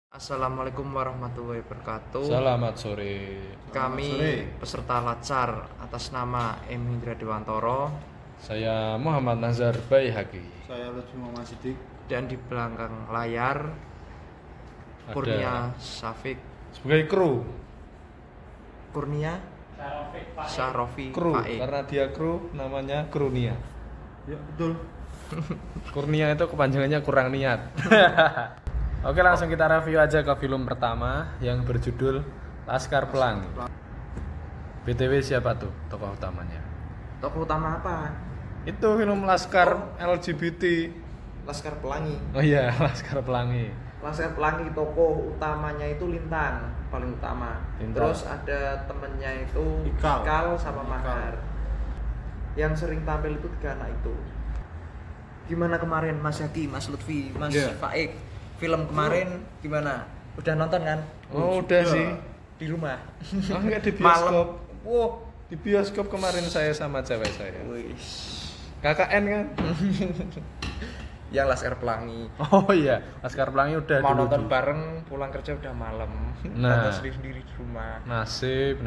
Assalamualaikum warahmatullahi wabarakatuh. Selamat sore. Kami Sore. peserta Lacar atas nama M. Hindra Dewantoro Saya Muhammad Nazar Baihaqi. Saya Lutfi Muhammad Siddiq. dan di belakang layar Ada Kurnia Syafiq sebagai kru. Kurnia Syarofi Kru Faik. karena dia kru namanya Krunia. Ya betul. Kurnia itu kepanjangannya kurang niat. Oke, langsung kita review aja ke film pertama yang berjudul Laskar Pelangi. BTW siapa tuh tokoh utamanya? Tokoh utama apa? Itu film Laskar LGBT. Laskar Pelangi. Oh iya, Laskar Pelangi. Laskar Pelangi tokoh utamanya itu Lintang, paling utama. Lintang. Terus ada temennya itu Ikal. sama Ikal. Mahar. Yang sering tampil itu tiga anak itu. Gimana kemarin Mas Yaki, Mas Lutfi, Mas Iya. Faik? Film kemarin gimana? Udah nonton kan? Oh, udah sudah. sih. Di rumah. Oh, enggak di Malam. bioskop. Wow. Di bioskop kemarin saya sama cewek saya. Wih. KKN kan? Yang Laskar Pelangi. Oh iya, Laskar Pelangi udah Mau dulu. nonton bareng, pulang kerja udah malam. Nah. Nonton sendiri-sendiri di rumah. Nasib.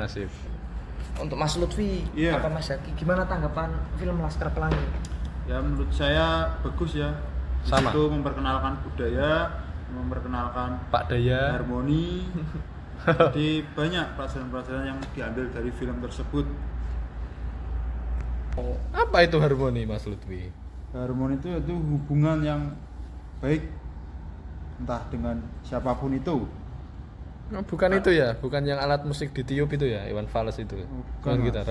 Untuk Mas Lutfi, Iya. apa Mas Yaki? Gimana tanggapan film Laskar Pelangi? Ya menurut saya bagus ya. Di Sama. situ memperkenalkan budaya, memperkenalkan Pak Daya. harmoni. Jadi banyak pelajaran-pelajaran yang diambil dari film tersebut. Apa itu harmoni, Mas Lutfi? Harmoni itu hubungan yang baik, entah dengan siapapun itu. Oh, bukan itu ya, bukan yang alat musik ditiup itu ya, Iwan Fals itu. Bukan, Bukan Mas. gitar.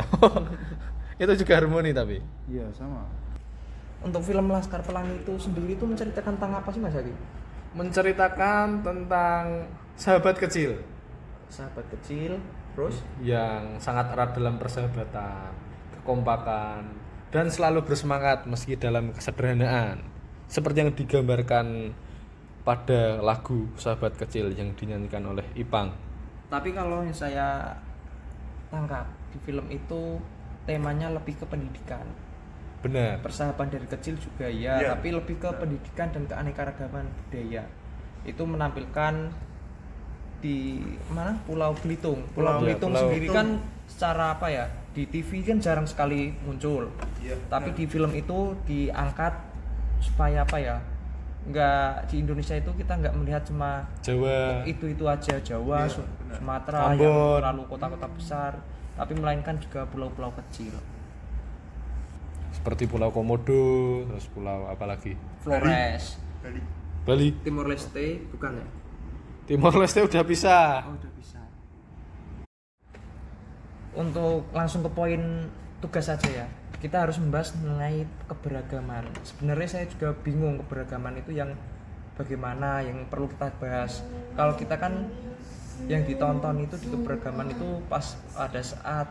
Itu juga harmoni tapi. Iya sama. Untuk film Laskar Pelangi itu sendiri itu menceritakan tentang apa sih Mas Yaki? Menceritakan tentang sahabat kecil Sahabat kecil, terus yang sangat erat dalam persahabatan, kekompakan, dan selalu bersemangat meski dalam kesederhanaan. Seperti yang digambarkan pada lagu Sahabat Kecil yang dinyanyikan oleh Ipang. tapi kalau yang saya tangkap di film itu temanya lebih ke pendidikan. Benar. Persahabatan dari kecil juga ya, Iya. tapi lebih ke pendidikan dan keanekaragaman budaya. Itu menampilkan di mana? Pulau Belitung. Pulau Pulau- Belitung Pulau- sendiri kan secara apa ya? Di TV kan jarang sekali muncul. Iya. Tapi di film itu diangkat supaya apa ya? Nggak, di Indonesia itu kita nggak melihat cuma Jawa. itu aja Jawa, Iya, benar. Sumatera, Ambon. yang terlalu kota-kota besar, tapi melainkan juga pulau-pulau kecil. Seperti Pulau Komodo, terus pulau apa lagi? Flores, Bali. Bali. Timor Leste, bukan ya? Timor Leste udah bisa. Oh, udah bisa. Untuk langsung ke poin tugas saja ya. Kita harus membahas mengenai keberagaman. Sebenarnya saya juga bingung keberagaman itu yang bagaimana yang perlu kita bahas. Kalau kita kan yang ditonton itu di keberagaman itu pas ada saat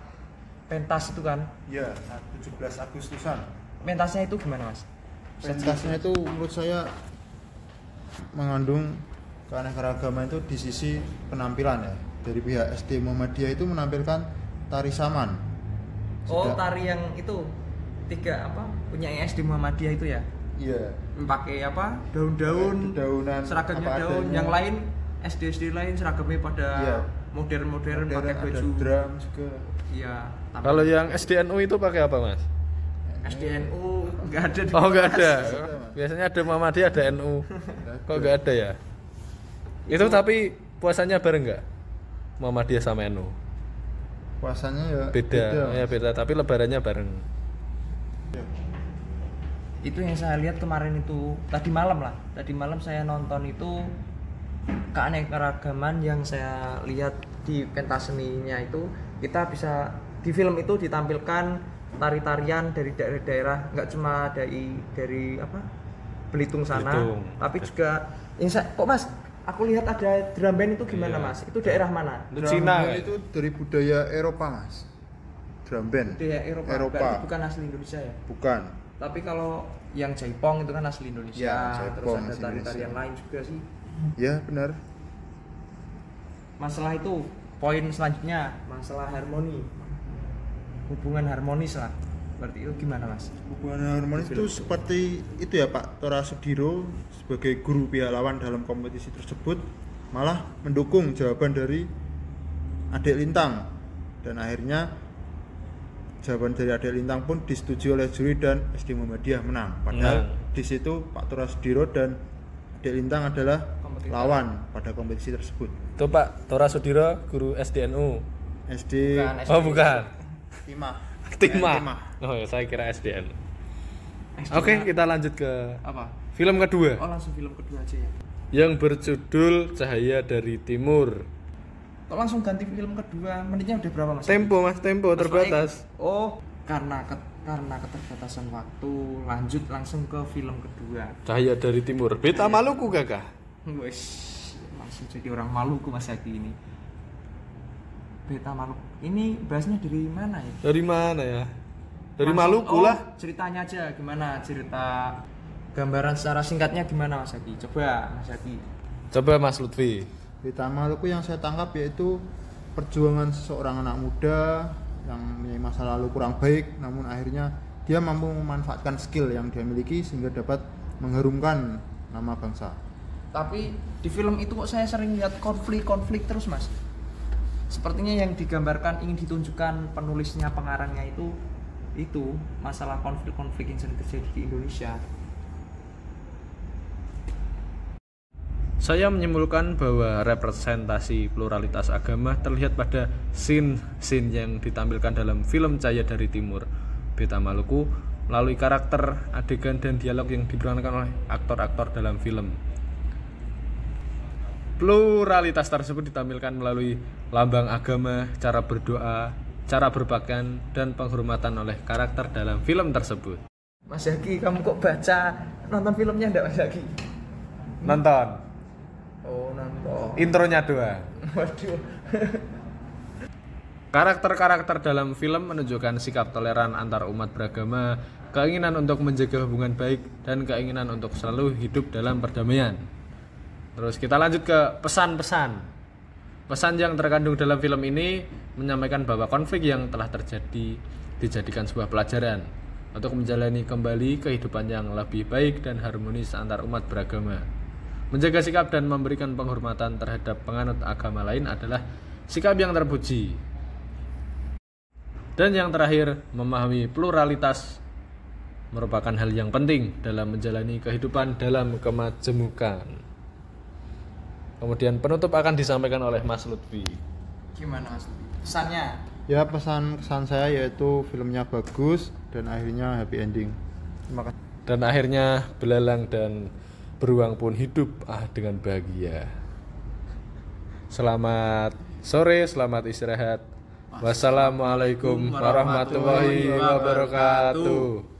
pentas itu kan. Iya, 17 Agustusan. Pentasnya itu gimana Mas? Pentasnya itu menurut saya mengandung keanekaragaman itu di sisi penampilan ya. Dari pihak SD Muhammadiyah itu menampilkan tari saman. Oh, Sudah- tari yang itu tiga apa punya SD Muhammadiyah itu ya? Iya. Pakai apa? Daun-daun, Daunan seragamnya apa daun. adanya. Yang lain SD lain seragamnya pada Iya. modern-modern pakai Ada baju. drum juga. Iya. tapi Kalau yang SDNU itu pakai apa, Mas? SDNU nggak ada di Oh, enggak ada. Mas. Biasanya ada Muhammadiyah, ada NU. Kok enggak ada ya? Itu tapi puasanya bareng enggak? Muhammadiyah sama NU. Puasanya ya Beda. Ya Mas. beda, tapi lebarannya bareng. Iya. Itu yang saya lihat kemarin itu tadi malam lah. Tadi malam saya nonton itu keanekaragaman yang saya lihat di pentas seninya itu kita bisa di film itu ditampilkan tari-tarian dari daerah-daerah, nggak cuma dari apa Belitung sana, Belitung. tapi juga kok Mas, aku lihat ada drum band itu gimana Iya. Mas? Itu daerah mana? Itu Drum Cina. band itu dari budaya Eropa, Mas. Drum band. Daerah Eropa. Berarti bukan asli Indonesia ya? Bukan. Tapi kalau yang Jaipong itu kan asli Indonesia. Ya, Terus Jaipong ada asli tari-tarian Indonesia. lain juga sih. Ya, benar. Masalah itu poin selanjutnya masalah harmoni, hubungan harmonis lah. Berarti itu gimana Mas? Hubungan harmonis itu seperti itu ya Pak Tora Sudiro sebagai guru pihak lawan dalam kompetisi tersebut malah mendukung jawaban dari Adik Lintang, dan akhirnya jawaban dari Adik Lintang pun disetujui oleh juri dan SD Muhammadiyah menang. Padahal di situ Pak Tora Sudiro dan Adik Lintang adalah lawan pada kompetisi tersebut. Itu Pak Tora Sudiro guru SDNU. SD Oh bukan. Timah. Oh ya, saya kira SDN. Oke, kita lanjut ke Apa? film kedua Oh, langsung film kedua aja ya. yang berjudul Cahaya dari Timur. Kok langsung ganti film kedua? Menitnya udah berapa, Mas? Tempo terbatas. Oh, karena keterbatasan waktu, lanjut langsung ke film kedua. Cahaya dari Timur. Beta Maluku Kakak. Wes, langsung jadi orang Maluku Mas Haki ini. Beta Maluku. Ini bahasnya dari mana ya? Dari mana ya? Dari Langsung- Maluku lah. Ceritanya aja gimana? Cerita gambaran secara singkatnya gimana Mas Haki? Coba Mas Haki. Coba Mas Lutfi. Berita Maluku yang saya tangkap yaitu perjuangan seseorang anak muda yang mempunyai masa lalu kurang baik, namun akhirnya dia mampu memanfaatkan skill yang dia miliki sehingga dapat mengharumkan nama bangsa. Tapi di film itu kok saya sering lihat konflik terus Mas. Sepertinya yang digambarkan ingin ditunjukkan penulisnya, pengarangnya itu masalah konflik-konflik yang sering terjadi di Indonesia. Saya menyimpulkan bahwa representasi pluralitas agama terlihat pada scene yang ditampilkan dalam film Cahaya dari Timur Beta Maluku melalui karakter, adegan, dan dialog yang diperankan oleh aktor-aktor dalam film. Pluralitas tersebut ditampilkan melalui lambang agama, cara berdoa, cara berpakaian, dan penghormatan oleh karakter dalam film tersebut. Mas Haki, kamu kok nonton filmnya enggak Mas Haki? Nonton. Oh, nonton. Intronya doang. Waduh. Karakter-karakter dalam film menunjukkan sikap toleran antar umat beragama, keinginan untuk menjaga hubungan baik, dan keinginan untuk selalu hidup dalam perdamaian. Terus kita lanjut ke pesan-pesan. Pesan yang terkandung dalam film ini menyampaikan bahwa konflik yang telah terjadi dijadikan sebuah pelajaran untuk menjalani kembali kehidupan yang lebih baik dan harmonis antar umat beragama. Menjaga sikap dan memberikan penghormatan terhadap penganut agama lain adalah sikap yang terpuji. Dan yang terakhir, memahami pluralitas merupakan hal yang penting dalam menjalani kehidupan dalam kemajemukan. Kemudian penutup akan disampaikan oleh Mas Lutfi. Gimana Mas? Pesannya? Ya, pesan saya yaitu filmnya bagus dan akhirnya happy ending. Terima kasih. Dan akhirnya belalang dan beruang pun hidup dengan bahagia. Selamat sore, selamat istirahat. Wassalamualaikum warahmatullahi wabarakatuh.